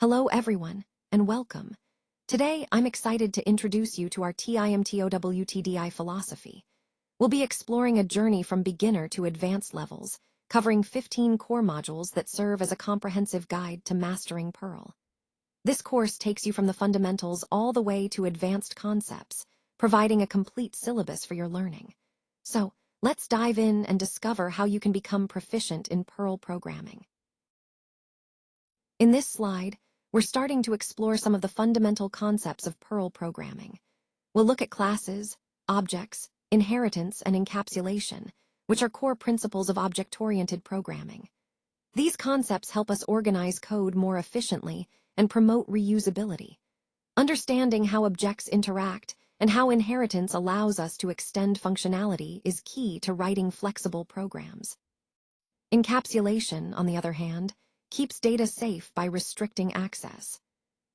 Hello everyone, and welcome. Today, I'm excited to introduce you to our TIMTOWTDI philosophy. We'll be exploring a journey from beginner to advanced levels, covering 15 core modules that serve as a comprehensive guide to mastering Perl. This course takes you from the fundamentals all the way to advanced concepts, providing a complete syllabus for your learning. So, let's dive in and discover how you can become proficient in Perl programming. In this slide, we're starting to explore some of the fundamental concepts of Perl programming. We'll look at classes, objects, inheritance, and encapsulation, which are core principles of object-oriented programming. These concepts help us organize code more efficiently and promote reusability. Understanding how objects interact and how inheritance allows us to extend functionality is key to writing flexible programs. Encapsulation, on the other hand, keeps data safe by restricting access.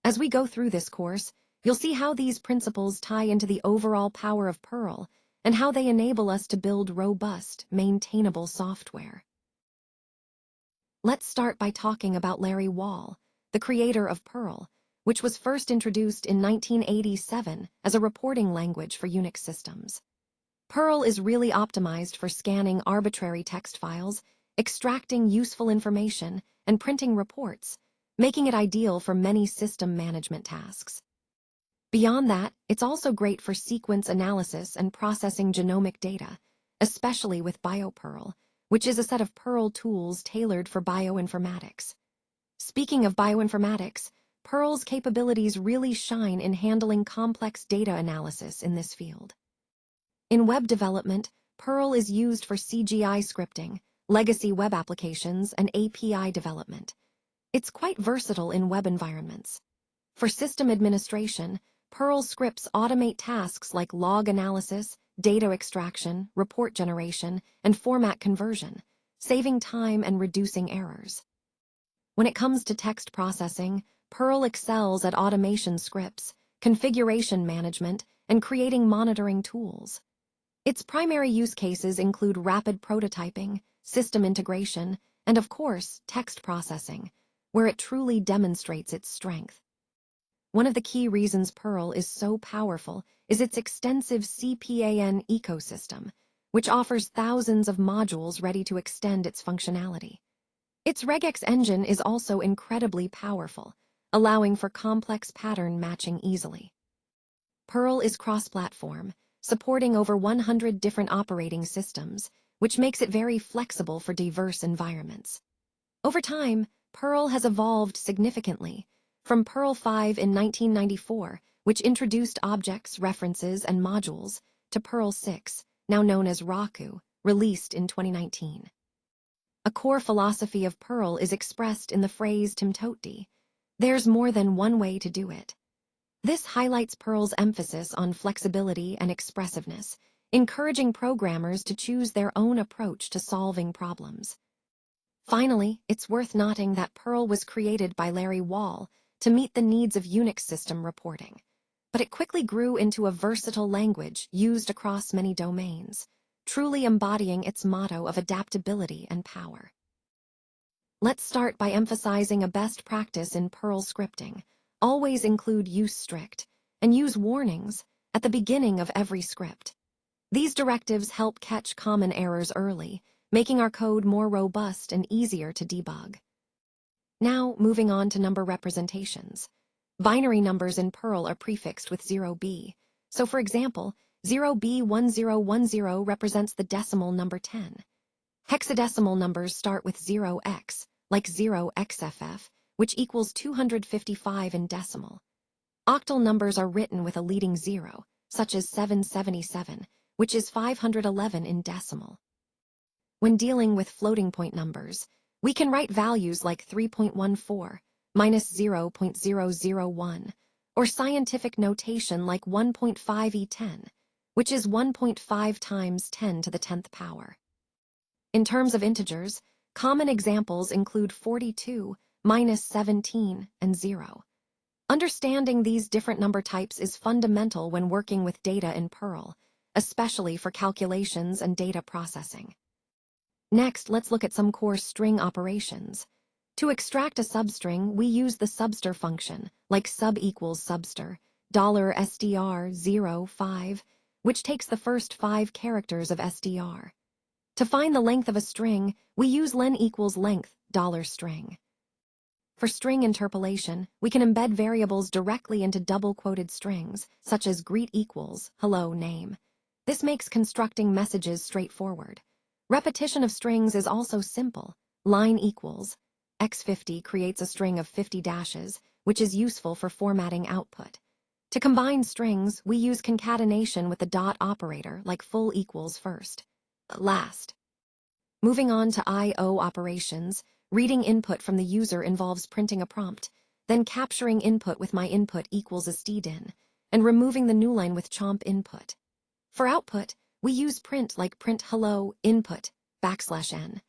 As we go through this course, you'll see how these principles tie into the overall power of Perl and how they enable us to build robust, maintainable software. Let's start by talking about Larry Wall, the creator of Perl, which was first introduced in 1987 as a reporting language for Unix systems. Perl is really optimized for scanning arbitrary text files, extracting useful information, and printing reports, making it ideal for many system management tasks. Beyond that, it's also great for sequence analysis and processing genomic data, especially with BioPerl, which is a set of Perl tools tailored for bioinformatics. Speaking of bioinformatics, Perl's capabilities really shine in handling complex data analysis in this field. In web development, Perl is used for CGI scripting, legacy web applications, and API development. It's quite versatile in web environments. For system administration, Perl scripts automate tasks like log analysis, data extraction, report generation, and format conversion, saving time and reducing errors. When it comes to text processing, Perl excels at automation scripts, configuration management, and creating monitoring tools. Its primary use cases include rapid prototyping, system integration, and of course, text processing, where it truly demonstrates its strength. One of the key reasons Perl is so powerful is its extensive CPAN ecosystem, which offers thousands of modules ready to extend its functionality. Its regex engine is also incredibly powerful, allowing for complex pattern matching easily. Perl is cross-platform, supporting over 100 different operating systems, which makes it very flexible for diverse environments. Over time, Perl has evolved significantly, from Perl 5 in 1994, which introduced objects, references, and modules, to Perl 6, now known as Raku, released in 2019. A core philosophy of Perl is expressed in the phrase timtotdi. There's more than one way to do it. This highlights Perl's emphasis on flexibility and expressiveness, encouraging programmers to choose their own approach to solving problems. Finally, it's worth noting that Perl was created by Larry Wall to meet the needs of Unix system reporting, but it quickly grew into a versatile language used across many domains, truly embodying its motto of adaptability and power. Let's start by emphasizing a best practice in Perl scripting. Always include use strict and use warnings at the beginning of every script. These directives help catch common errors early, making our code more robust and easier to debug. Now, moving on to number representations. Binary numbers in Perl are prefixed with 0b. So, for example, 0b1010 represents the decimal number 10. Hexadecimal numbers start with 0x, like 0xff, which equals 255 in decimal. Octal numbers are written with a leading 0, such as 777, which is 511 in decimal. When dealing with floating point numbers, we can write values like 3.14, minus 0.001, or scientific notation like 1.5e10, which is 1.5 times 10 to the 10th power. In terms of integers, common examples include 42, minus 17, and 0. Understanding these different number types is fundamental when working with data in Perl, especially for calculations and data processing. Next, let's look at some core string operations. To extract a substring, we use the substr function, like sub equals substr, $str05, which takes the first 5 characters of str. To find the length of a string, we use len equals length, $string. For string interpolation, we can embed variables directly into double-quoted strings, such as greet equals hello name. This makes constructing messages straightforward. Repetition of strings is also simple. Line equals x50 creates a string of 50 dashes, which is useful for formatting output. To combine strings, we use concatenation with the dot operator, like full equals first, last. Moving on to I/O operations, reading input from the user involves printing a prompt, then capturing input with my input equals a stdin, and removing the newline with chomp input. For output, we use print like print hello input \n.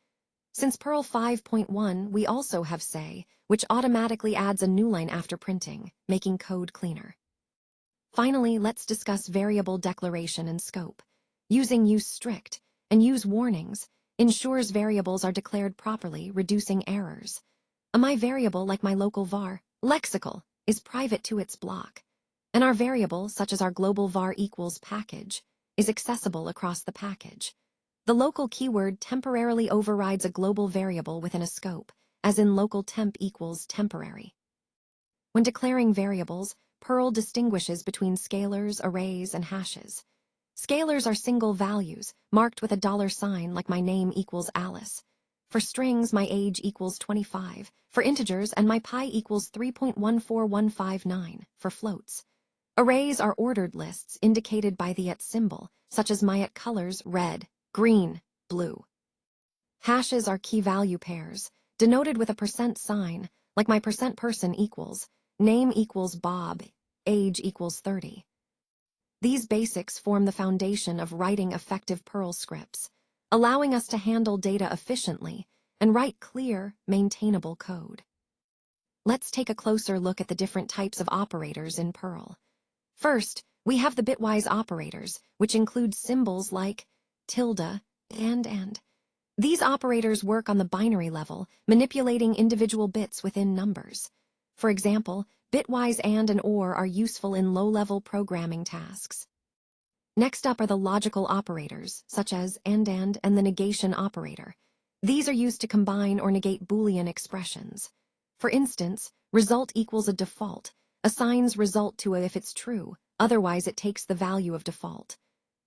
Since Perl 5.1, we also have say, which automatically adds a newline after printing, making code cleaner. Finally, let's discuss variable declaration and scope. Using useStrict and use warnings ensures variables are declared properly, reducing errors. A my variable, like my local var, lexical, is private to its block, and our variable, such as our global var equals package, is accessible across the package. The local keyword temporarily overrides a global variable within a scope, as in local temp equals temporary. When declaring variables, Perl distinguishes between scalars, arrays, and hashes. Scalars are single values, marked with a $sign like my name equals Alice. For strings, my age equals 25. For integers, and my pi equals 3.14159. For floats. Arrays are ordered lists indicated by the @ symbol, such as my @ colors red, green, blue. Hashes are key-value pairs, denoted with a %sign, like my %person equals, name equals Bob, age equals 30. These basics form the foundation of writing effective Perl scripts, allowing us to handle data efficiently and write clear, maintainable code. Let's take a closer look at the different types of operators in Perl. First, we have the bitwise operators, which include symbols like tilde, and. These operators work on the binary level, manipulating individual bits within numbers. For example, bitwise and or are useful in low-level programming tasks. Next up are the logical operators, such as and the negation operator. These are used to combine or negate Boolean expressions. For instance, result equals a default, assigns result to a if it's true, otherwise it takes the value of default.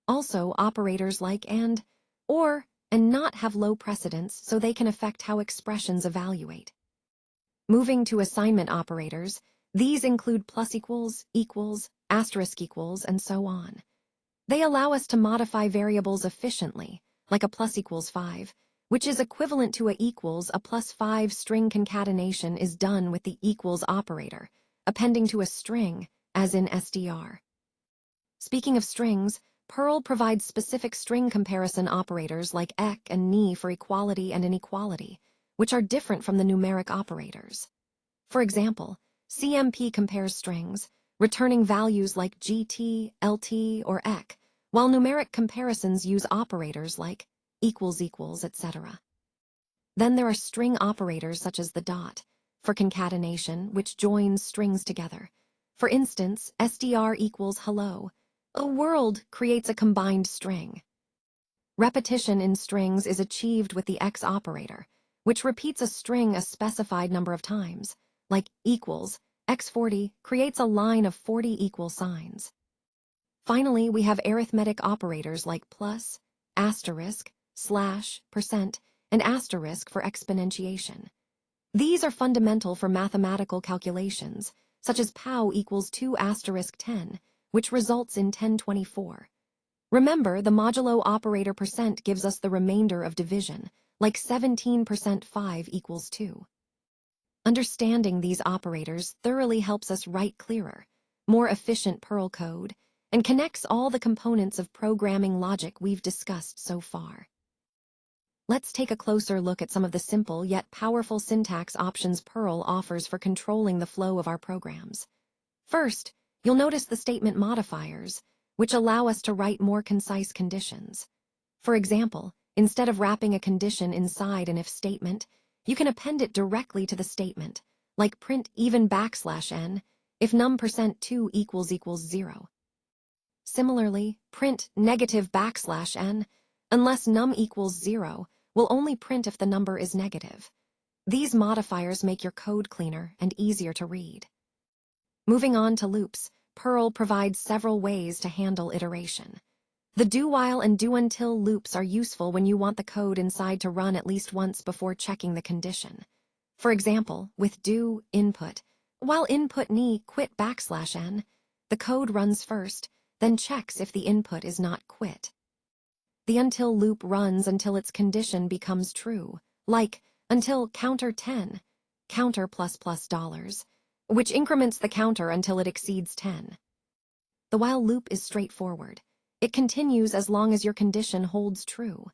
Also, operators like and, or, and not have low precedence, so they can affect how expressions evaluate. Moving to assignment operators, these include plus equals, asterisk equals, and so on. They allow us to modify variables efficiently, like a plus equals 5, which is equivalent to a equals a plus 5 string concatenation is done with the equals operator, appending to a string, as in str. Speaking of strings, Perl provides specific string comparison operators like ek and ni for equality and inequality, which are different from the numeric operators. For example, CMP compares strings, returning values like gt, lt, or ek, while numeric comparisons use operators like equals, etc. Then there are string operators such as the dot, for concatenation, which joins strings together. For instance, str equals hello. A world creates a combined string. Repetition in strings is achieved with the x operator, which repeats a string a specified number of times, like equals, x40 creates a line of 40 equal signs. Finally, we have arithmetic operators like plus, asterisk, slash, %, and asterisk for exponentiation. These are fundamental for mathematical calculations, such as pow equals 2 asterisk 10, which results in 1024. Remember, the modulo operator % gives us the remainder of division, like 17% 5 equals 2. Understanding these operators thoroughly helps us write clearer, more efficient Perl code, and connects all the components of programming logic we've discussed so far. Let's take a closer look at some of the simple yet powerful syntax options Perl offers for controlling the flow of our programs. First, you'll notice the statement modifiers, which allow us to write more concise conditions. For example, instead of wrapping a condition inside an if statement, you can append it directly to the statement, like print even \n if num%2 equals 0. Similarly, print negative \n unless num equals 0 will only print if the number is negative. These modifiers make your code cleaner and easier to read. Moving on to loops, Perl provides several ways to handle iteration. The do-while and do-until loops are useful when you want the code inside to run at least once before checking the condition. For example, with do input, while input ni quit \n, the code runs first, then checks if the input is not quit. The until loop runs until its condition becomes true, like until counter 10, counter $+, which increments the counter until it exceeds 10. The while loop is straightforward. It continues as long as your condition holds true.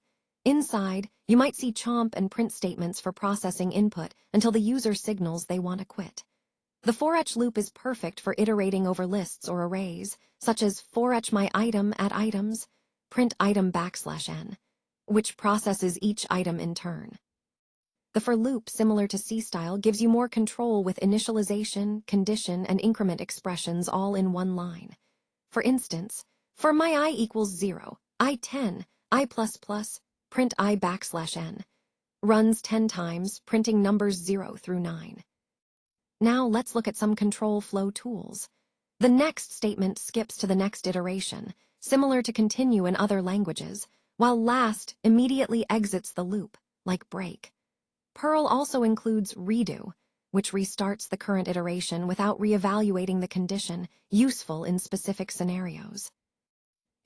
Inside, you might see chomp and print statements for processing input until the user signals they want to quit. The for each loop is perfect for iterating over lists or arrays, such as for each my item at items, print item \n, which processes each item in turn. The for loop, similar to C-style, gives you more control with initialization, condition, and increment expressions all in one line. For instance, for my I equals 0, I10, I++, print I \n, runs 10 times, printing numbers 0 through 9. Now let's look at some control flow tools. The next statement skips to the next iteration, similar to continue in other languages, while last immediately exits the loop, like break. Perl also includes redo, which restarts the current iteration without reevaluating the condition, useful in specific scenarios.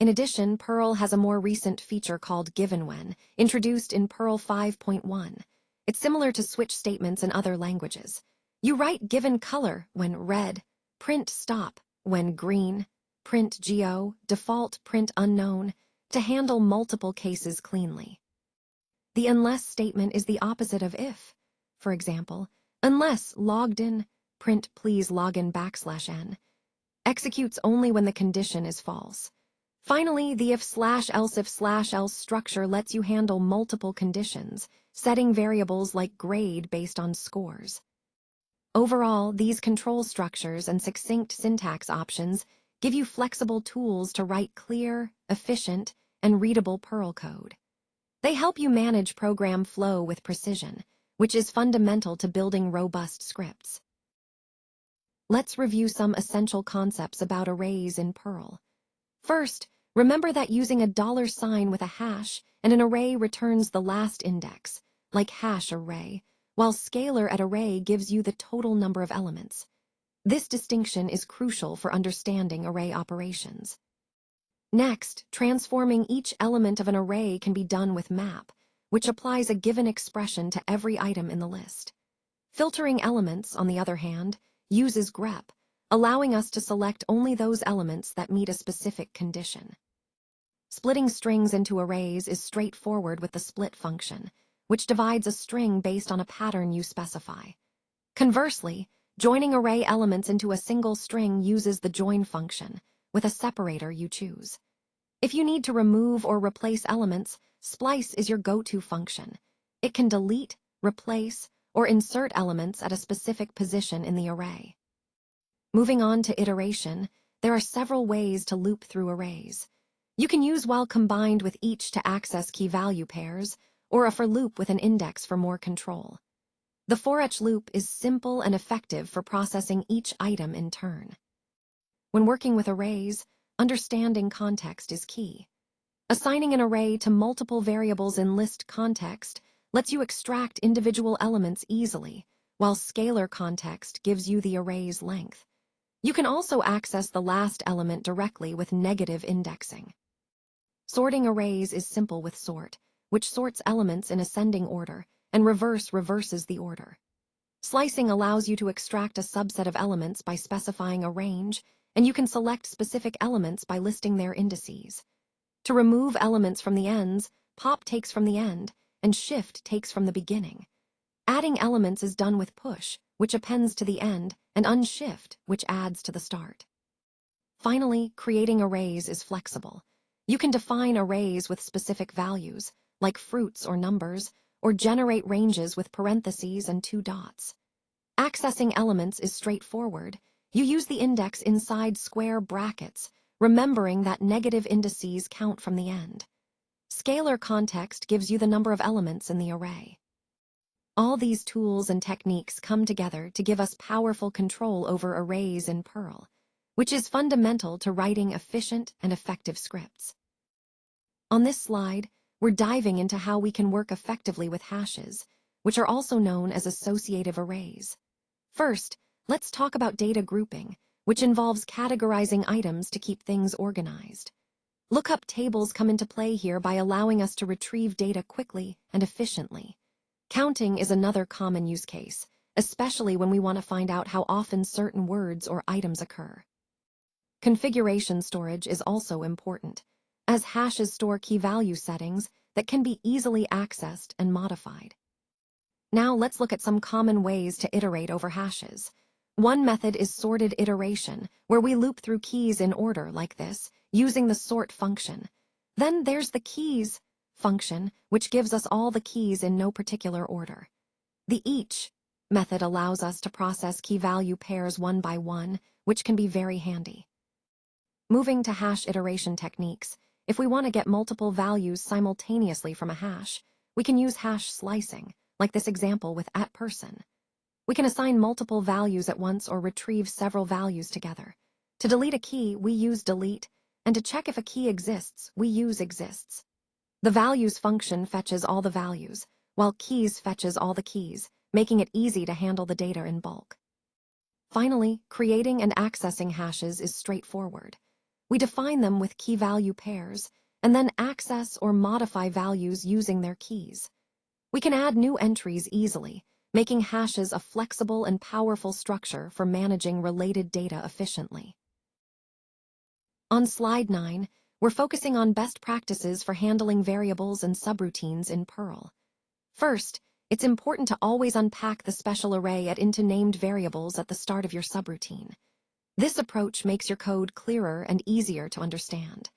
In addition, Perl has a more recent feature called given-when, introduced in Perl 5.1. It's similar to switch statements in other languages. You write given color when red, print stop when green, print geo, default print unknown, to handle multiple cases cleanly. The unless statement is the opposite of if. For example, unless logged in, print please login \n, executes only when the condition is false. Finally, the if/else structure lets you handle multiple conditions, setting variables like grade based on scores. Overall, these control structures and succinct syntax options give you flexible tools to write clear, efficient, and readable Perl code. They help you manage program flow with precision, which is fundamental to building robust scripts. Let's review some essential concepts about arrays in Perl. First, remember that using a $sign with a hash and an array returns the last index, like hash array, while scalar at array gives you the total number of elements. This distinction is crucial for understanding array operations. Next, transforming each element of an array can be done with map, which applies a given expression to every item in the list. Filtering elements, on the other hand, uses grep, allowing us to select only those elements that meet a specific condition. Splitting strings into arrays is straightforward with the split function, which divides a string based on a pattern you specify. Conversely, joining array elements into a single string uses the join function, with a separator you choose. If you need to remove or replace elements, splice is your go-to function. It can delete, replace, or insert elements at a specific position in the array. Moving on to iteration, there are several ways to loop through arrays. You can use while combined with each to access key-value pairs, or a for loop with an index for more control. The for each loop is simple and effective for processing each item in turn. When working with arrays, understanding context is key. Assigning an array to multiple variables in list context lets you extract individual elements easily, while scalar context gives you the array's length. You can also access the last element directly with negative indexing. Sorting arrays is simple with sort, which sorts elements in ascending order, and reverses the order. Slicing allows you to extract a subset of elements by specifying a range, and you can select specific elements by listing their indices. To remove elements from the ends, pop takes from the end, and shift takes from the beginning. Adding elements is done with push, which appends to the end, and unshift, which adds to the start. Finally, creating arrays is flexible. You can define arrays with specific values, like fruits or numbers, or generate ranges with parentheses and two dots. Accessing elements is straightforward. You use the index inside square brackets, remembering that negative indices count from the end. Scalar context gives you the number of elements in the array. All these tools and techniques come together to give us powerful control over arrays in Perl, which is fundamental to writing efficient and effective scripts. On this slide, we're diving into how we can work effectively with hashes, which are also known as associative arrays. First, let's talk about data grouping, which involves categorizing items to keep things organized. Lookup tables come into play here by allowing us to retrieve data quickly and efficiently. Counting is another common use case, especially when we want to find out how often certain words or items occur. Configuration storage is also important, as hashes store key-value settings that can be easily accessed and modified. Now let's look at some common ways to iterate over hashes. One method is sorted iteration, where we loop through keys in order like this, using the sort function. Then there's the keys function, which gives us all the keys in no particular order. The each method allows us to process key-value pairs one by one, which can be very handy. Moving to hash iteration techniques, if we want to get multiple values simultaneously from a hash, we can use hash slicing, like this example with @person. We can assign multiple values at once or retrieve several values together. To delete a key, we use delete, and to check if a key exists, we use exists. The values function fetches all the values, while keys fetches all the keys, making it easy to handle the data in bulk. Finally, creating and accessing hashes is straightforward. We define them with key-value pairs, and then access or modify values using their keys. We can add new entries easily, making hashes a flexible and powerful structure for managing related data efficiently. On slide 9, we're focusing on best practices for handling variables and subroutines in Perl. First, it's important to always unpack the special array into named variables at the start of your subroutine. This approach makes your code clearer and easier to understand.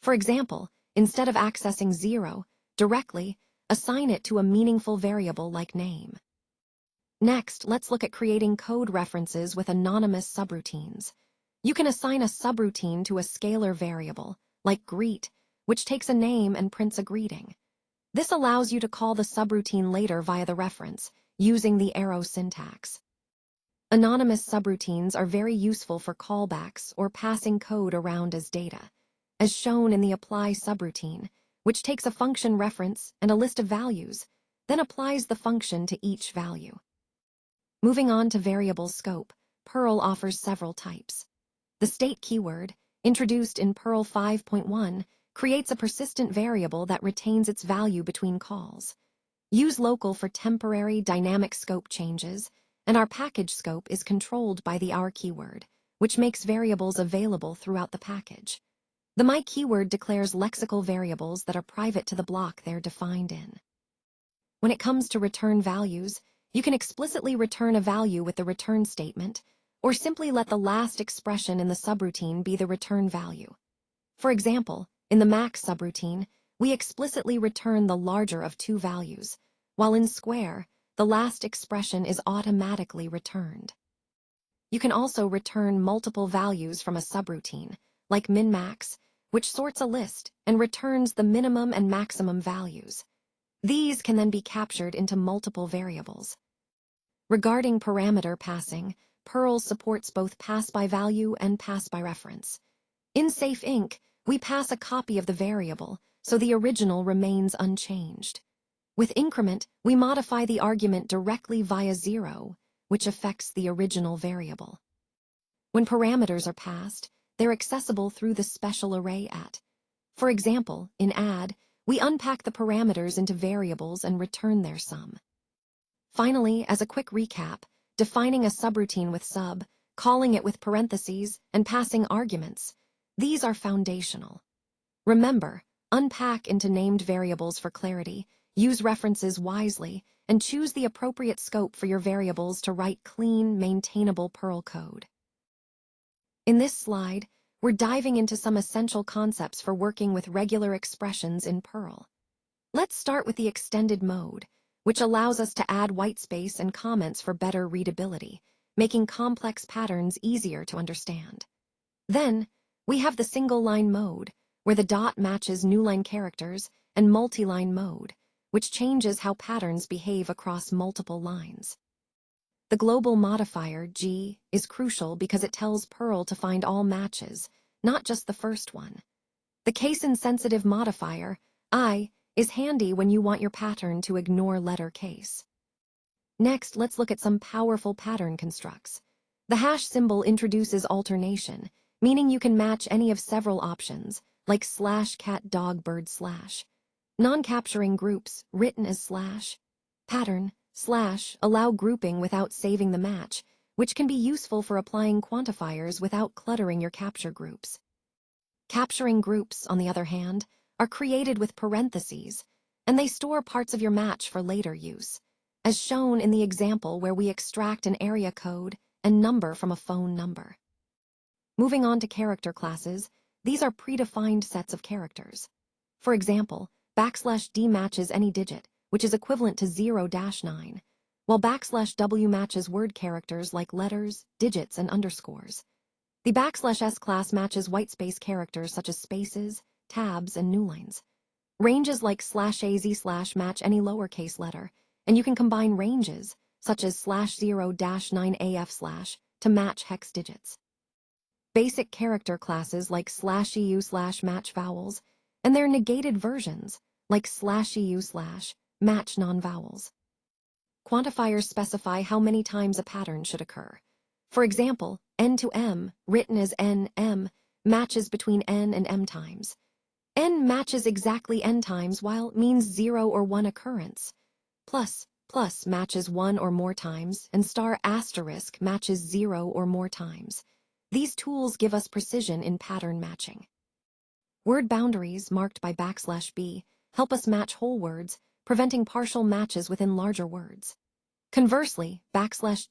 For example, instead of accessing 0 directly, assign it to a meaningful variable like name. Next, let's look at creating code references with anonymous subroutines. You can assign a subroutine to a scalar variable, like greet, which takes a name and prints a greeting. This allows you to call the subroutine later via the reference, using the arrow syntax. Anonymous subroutines are very useful for callbacks or passing code around as data, as shown in the apply subroutine, which takes a function reference and a list of values, then applies the function to each value. Moving on to variable scope, Perl offers several types. The state keyword, introduced in Perl 5.1, creates a persistent variable that retains its value between calls. Use local for temporary dynamic scope changes, and our package scope is controlled by the our keyword, which makes variables available throughout the package. The my keyword declares lexical variables that are private to the block they're defined in. When it comes to return values, you can explicitly return a value with the return statement, or simply let the last expression in the subroutine be the return value. For example, in the max subroutine, we explicitly return the larger of two values, while in square, the last expression is automatically returned. You can also return multiple values from a subroutine, like min-max, which sorts a list and returns the minimum and maximum values. These can then be captured into multiple variables. Regarding parameter passing, Perl supports both pass-by-value and pass-by-reference. In Safe Inc., we pass a copy of the variable, so the original remains unchanged. With increment, we modify the argument directly via 0, which affects the original variable. When parameters are passed, they're accessible through the special array @. For example, in add, we unpack the parameters into variables and return their sum. Finally, as a quick recap, defining a subroutine with sub, calling it with parentheses, and passing arguments, these are foundational. Remember, unpack into named variables for clarity, use references wisely, and choose the appropriate scope for your variables to write clean, maintainable Perl code. In this slide, we're diving into some essential concepts for working with regular expressions in Perl. Let's start with the extended mode, which allows us to add whitespace and comments for better readability, making complex patterns easier to understand. Then, we have the single-line mode, where the dot matches new-line characters, and multi-line mode, which changes how patterns behave across multiple lines. The global modifier, G, is crucial because it tells Perl to find all matches, not just the first one. The case-insensitive modifier, I, is handy when you want your pattern to ignore letter case. Next, let's look at some powerful pattern constructs. The hash symbol introduces alternation, meaning you can match any of several options, like /cat-dog-bird/. Non-capturing groups, written as /pattern/ allow grouping without saving the match, which can be useful for applying quantifiers without cluttering your capture groups. Capturing groups, on the other hand, are created with parentheses, and they store parts of your match for later use, as shown in the example where we extract an area code and number from a phone number. Moving on to character classes, these are predefined sets of characters. For example, \D matches any digit, which is equivalent to 0-9, while \W matches word characters like letters, digits, and underscores. The \S class matches whitespace characters such as spaces, tabs, and newlines. Ranges like /AZ/ match any lowercase letter, and you can combine ranges, such as /0-9AF/ to match hex digits. Basic character classes like /EU/ match vowels, and their negated versions, like /EU/ match non-vowels. Quantifiers specify how many times a pattern should occur. For example, n to m, written as n-m, matches between n and m times. N matches exactly n times while means 0 or 1 occurrence. Plus matches 1 or more times, and ** matches 0 or more times. These tools give us precision in pattern matching. Word boundaries, marked by \B, help us match whole words, preventing partial matches within larger words. Conversely,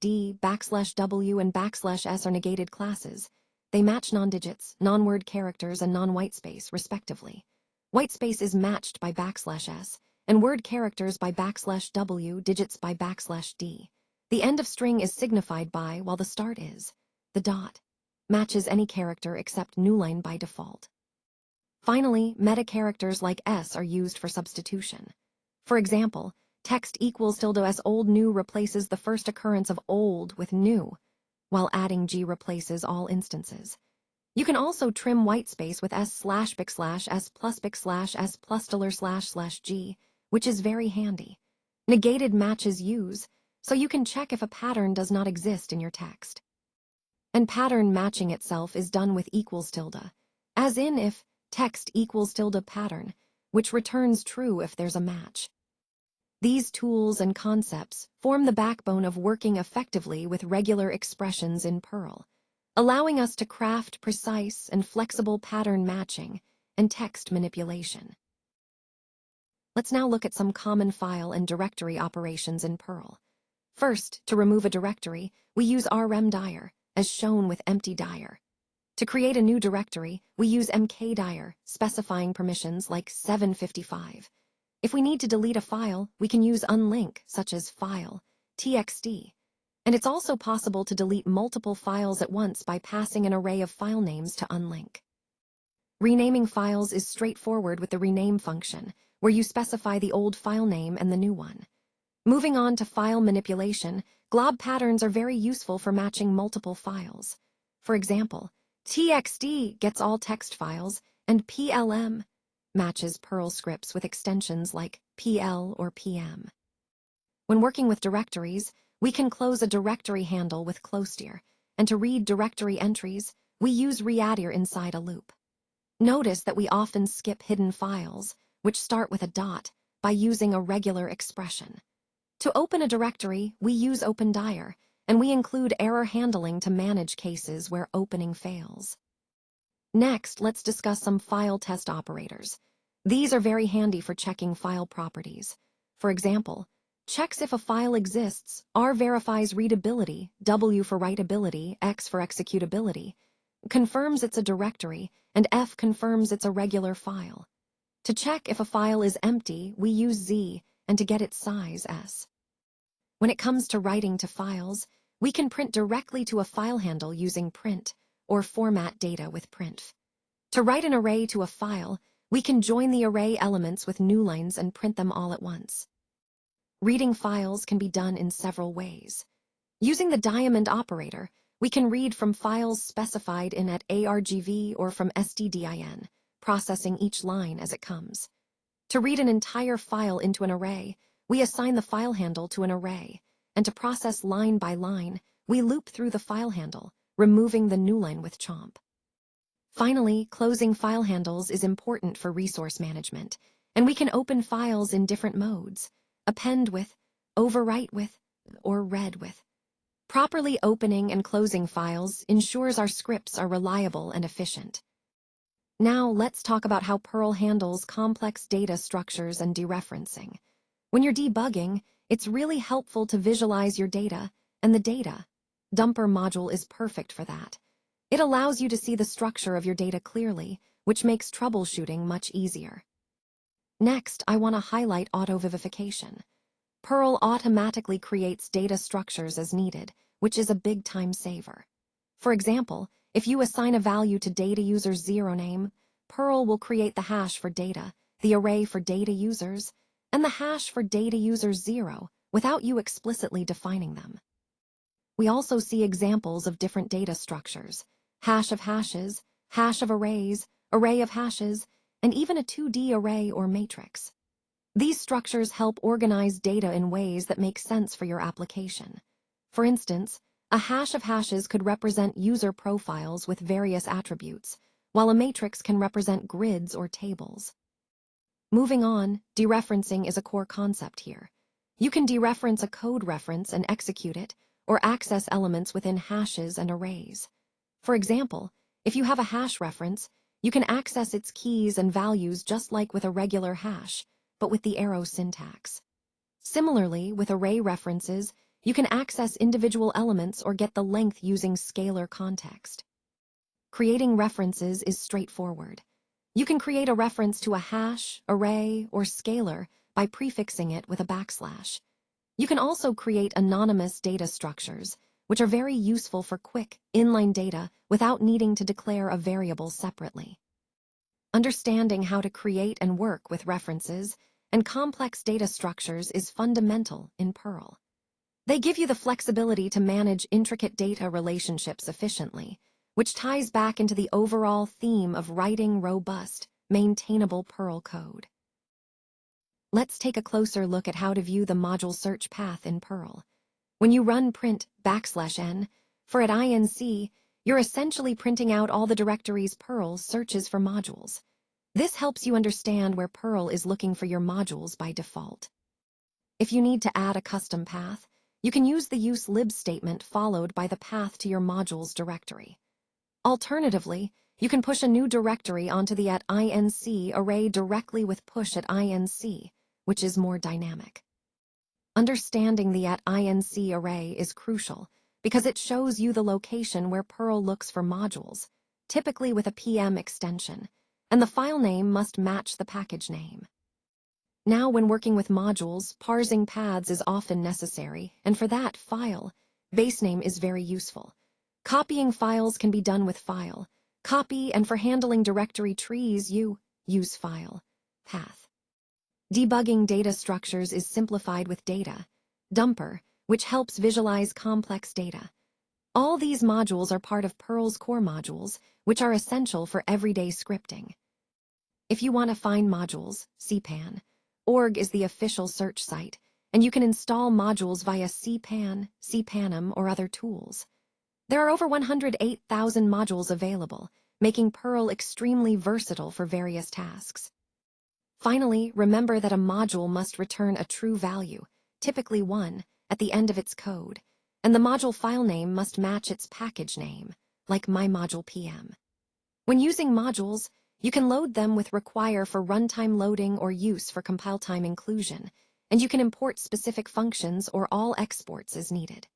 \D, \W, and \S are negated classes. They match non-digits, non-word characters, and non-whitespace, respectively. Whitespace is matched by \S, and word characters by \W, digits by \D. The end of string is signified by, while the start is. The dot matches any character except newline by default. Finally, meta characters like S are used for substitution. For example, text equals ~s old new replaces the first occurrence of old with new, while adding G replaces all instances. You can also trim whitespace with s/s plus s plus $//g, which is very handy. Negated matches use, so you can check if a pattern does not exist in your text. And pattern matching itself is done with =, as in if text equals ~pattern, which returns true if there's a match. These tools and concepts form the backbone of working effectively with regular expressions in Perl, allowing us to craft precise and flexible pattern matching and text manipulation. Let's now look at some common file and directory operations in Perl. First, to remove a directory, we use rmdir, as shown with empty dir. To create a new directory, we use mkdir, specifying permissions like 755. If we need to delete a file, we can use unlink, such as file, txt. And it's also possible to delete multiple files at once by passing an array of file names to unlink. Renaming files is straightforward with the rename function, where you specify the old file name and the new one. Moving on to file manipulation, glob patterns are very useful for matching multiple files. For example, txt gets all text files, and plm matches Perl scripts with extensions like pl or pm. When working with directories, we can close a directory handle with closdir, and to read directory entries, we use readdir inside a loop. Notice that we often skip hidden files, which start with a dot, by using a regular expression. To open a directory, we use opendir, and we include error handling to manage cases where opening fails. Next, let's discuss some file test operators. These are very handy for checking file properties. For example, checks if a file exists, R verifies readability, W for writability, X for executability, confirms it's a directory, and F confirms it's a regular file. To check if a file is empty, we use Z, and to get its size S. When it comes to writing to files, we can print directly to a file handle using print or format data with printf. To write an array to a file, we can join the array elements with new lines and print them all at once. Reading files can be done in several ways. Using the diamond operator, we can read from files specified in @argv or from stdin, processing each line as it comes. To read an entire file into an array, we assign the file handle to an array, and to process line by line, we loop through the file handle, removing the new line with chomp. Finally, closing file handles is important for resource management, and we can open files in different modes: append with, overwrite with, or read with. Properly opening and closing files ensures our scripts are reliable and efficient. Now let's talk about how Perl handles complex data structures and dereferencing. When you're debugging, it's really helpful to visualize your data, and the data dumper module is perfect for that. It allows you to see the structure of your data clearly, which makes troubleshooting much easier. Next, I want to highlight auto-vivification. Perl automatically creates data structures as needed, which is a big time saver. For example, if you assign a value to data user's 0 name, Perl will create the hash for data, the array for data users, and the hash for data users 0 without you explicitly defining them. We also see examples of different data structures: hash of hashes, hash of arrays, array of hashes, and even a 2D array or matrix. These structures help organize data in ways that make sense for your application. For instance, a hash of hashes could represent user profiles with various attributes, while a matrix can represent grids or tables. Moving on, dereferencing is a core concept here. You can dereference a code reference and execute it, or access elements within hashes and arrays. For example, if you have a hash reference, you can access its keys and values just like with a regular hash, but with the arrow syntax. Similarly, with array references, you can access individual elements or get the length using scalar context. Creating references is straightforward. You can create a reference to a hash, array, or scalar by prefixing it with a backslash. You can also create anonymous data structures, which are very useful for quick, inline data without needing to declare a variable separately. Understanding how to create and work with references and complex data structures is fundamental in Perl. They give you the flexibility to manage intricate data relationships efficiently, which ties back into the overall theme of writing robust, maintainable Perl code. Let's take a closer look at how to view the module search path in Perl. When you run print \n for @inc, you're essentially printing out all the directories Perl searches for modules. This helps you understand where Perl is looking for your modules by default. If you need to add a custom path, you can use the uselib statement followed by the path to your modules directory. Alternatively, you can push a new directory onto the @inc array directly with push @inc, which is more dynamic. Understanding the @inc array is crucial because it shows you the location where Perl looks for modules, typically with a PM extension, and the file name must match the package name. Now, when working with modules, parsing paths is often necessary, and for that, file base name is very useful. Copying files can be done with file copy, and for handling directory trees, you use file path. Debugging data structures is simplified with data dumper, which helps visualize complex data. All these modules are part of Perl's core modules, which are essential for everyday scripting. If you want to find modules, cpan. Org is the official search site, and you can install modules via cpan, cpanum, or other tools. There are over 108,000 modules available, making Perl extremely versatile for various tasks. Finally, remember that a module must return a true value, typically 1, at the end of its code, and the module file name must match its package name, like myModulePM. When using modules, you can load them with require for runtime loading or use for compile time inclusion, and you can import specific functions or all exports as needed.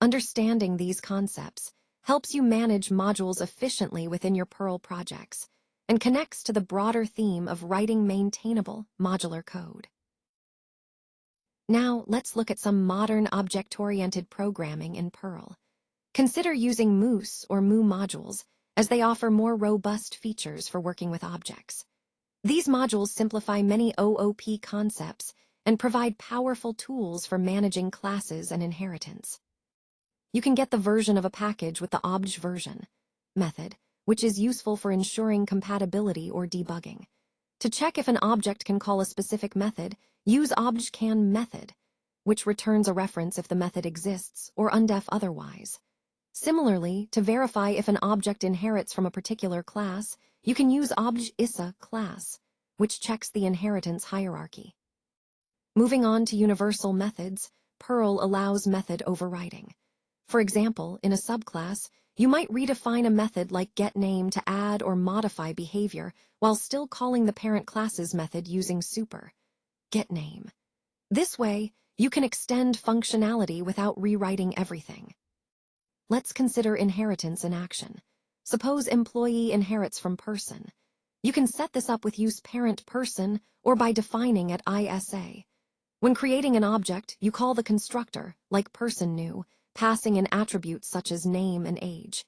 Understanding these concepts helps you manage modules efficiently within your Perl projects and connects to the broader theme of writing maintainable, modular code. Now, let's look at some modern object-oriented programming in Perl. Consider using Moose or Moo modules, as they offer more robust features for working with objects. These modules simplify many OOP concepts and provide powerful tools for managing classes and inheritance. You can get the version of a package with the obj version method, which is useful for ensuring compatibility or debugging. To check if an object can call a specific method, use objccan method, which returns a reference if the method exists or undef otherwise. Similarly, to verify if an object inherits from a particular class, you can use objisa class, which checks the inheritance hierarchy. Moving on to universal methods, Perl allows method overriding. For example, in a subclass, you might redefine a method like getName to add or modify behavior while still calling the parent class's method using super getName. This way, you can extend functionality without rewriting everything. Let's consider inheritance in action. Suppose employee inherits from person. You can set this up with use parent person or by defining at ISA. When creating an object, you call the constructor, like personNew, passing in attributes such as name and age.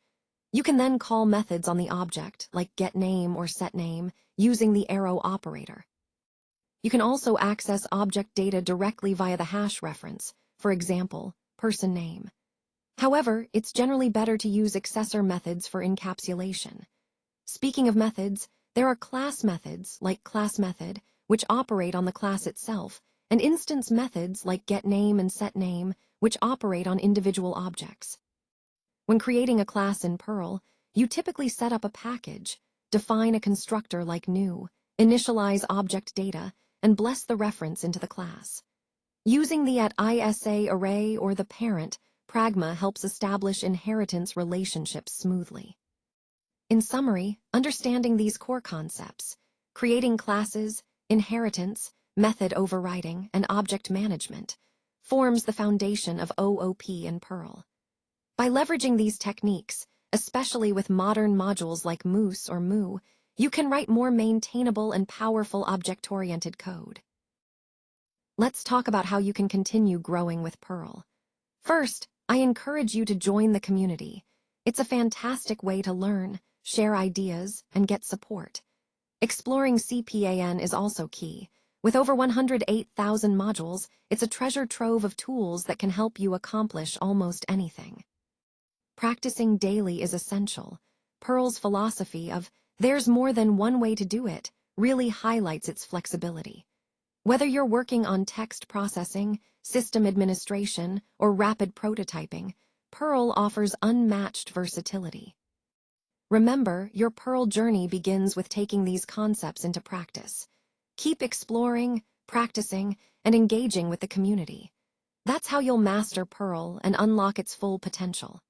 You can then call methods on the object, like getName or setName, using the arrow operator. You can also access object data directly via the hash reference, for example, personName. However, it's generally better to use accessor methods for encapsulation. Speaking of methods, there are class methods, like classMethod, which operate on the class itself, and instance methods like getName and setName, which operate on individual objects. When creating a class in Perl, you typically set up a package, define a constructor like new, initialize object data, and bless the reference into the class. Using the @ISA array or the parent, Pragma helps establish inheritance relationships smoothly. In summary, understanding these core concepts, creating classes, inheritance, method overriding, and object management, forms the foundation of OOP in Perl. By leveraging these techniques, especially with modern modules like Moose or Moo, you can write more maintainable and powerful object-oriented code. Let's talk about how you can continue growing with Perl. First, I encourage you to join the community. It's a fantastic way to learn, share ideas, and get support. Exploring CPAN is also key. With over 108,000 modules, it's a treasure trove of tools that can help you accomplish almost anything. Practicing daily is essential. Perl's philosophy of "there's more than one way to do it" really highlights its flexibility. Whether you're working on text processing, system administration, or rapid prototyping, Perl offers unmatched versatility. Remember, your Perl journey begins with taking these concepts into practice. Keep exploring, practicing, and engaging with the community. That's how you'll master Perl and unlock its full potential.